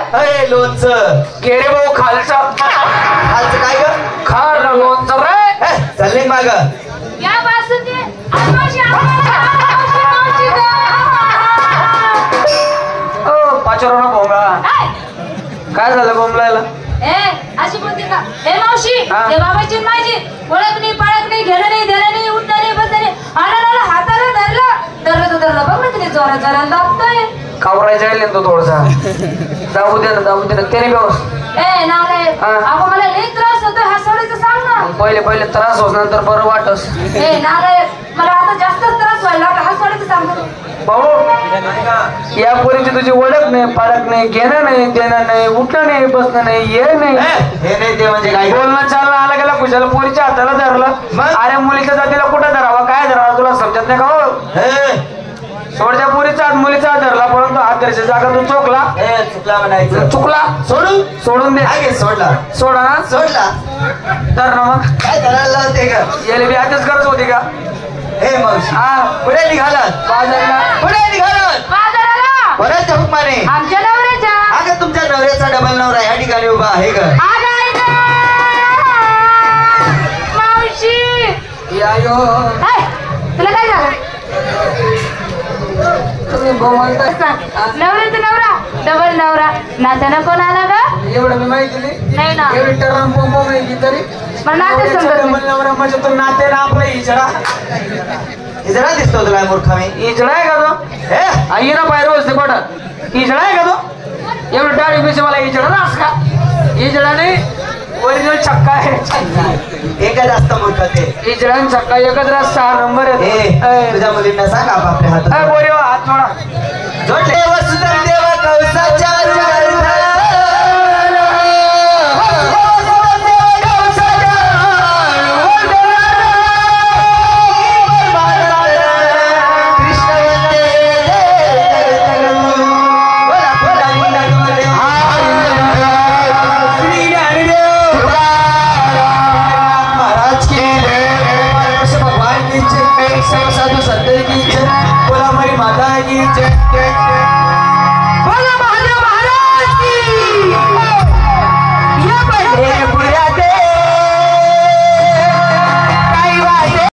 अरे लोणचं गेरे भाऊ खालचं काय ग खार लोणचं रे चालले माग या बासुंदी पाचोरा भोंगा काय झालं बोंबलायला अशी बोलते का हे मावशी हे बाबाची माझी ओळख नाही पाळख नाही घेणं नाही देणं नाही उठणं नाही बसणं नाही आणायला हाताला धरलं बघ ना तिने जोरा जोरात दाबतोय कावरायचा आहे तो थोडसा दाबू दे ना त्याने व्यवस्थ नाले अगं मला लई त्रास होतो हसवण्याचं सांग ना पहिले त्रास होत नंतर बरं वाटस नाले मला आता जास्तच त्रास व्हायला हसवण्याचं सांग भाऊ या पोरीची तुझी ओळख नाही पाळख नाही घेणं नाही देणं नाही उठणं नाही बसणं नाही हे नाही ते म्हणजे काय बोलणं चालणं आला गेला कुशाला पोरीच्या हाताला धरलं अरे मुलीच्या जातीला कुठं धरावा काय धरावा तुला समजत नाही का हो सोडच्या पुरीचा हात मुलीचा हात धरला परंतु हात धरच्या जागा तू चुकला म्हणायचं चुकला सोडून दे सोडा सोडला तर ना मग काय धरायला होते का याला बी आजच गरज होती का हे मावशी पुढे निघालात बाजाराला परत हुकमाने आमच्या नवऱ्याच्या अगं तुमच्या नवऱ्याचा डबल नवरा या ठिकाणी उभा आहे का मावशी तुला काय झालं नवऱ्याचा नवरा डबल नवरा नात्यानं कोण आला का एवढं मी माहिती नाही ना एवढी टर्म बोंबो माहिती तरी पण नाते समजत नवरा म्हणजे तो नाते ना आपला इजडा दिसतो तुला मूर्खा मी इजडा आहे का तो आई ना बाहेर बसते पडत इजडा आहे का तो एवढं डाळी पैसे मला इजडा नास का इजडा नाही ओरिजिनल छक्का आहे एकच असतं मूर्ख ते इजडा आणि छक्का एकच रास 6 नंबर आहे तुझ्या मुलींना सांग आपल्या हातात बोरी हात जोडा जोडले वसुधन देवा कवसाच्या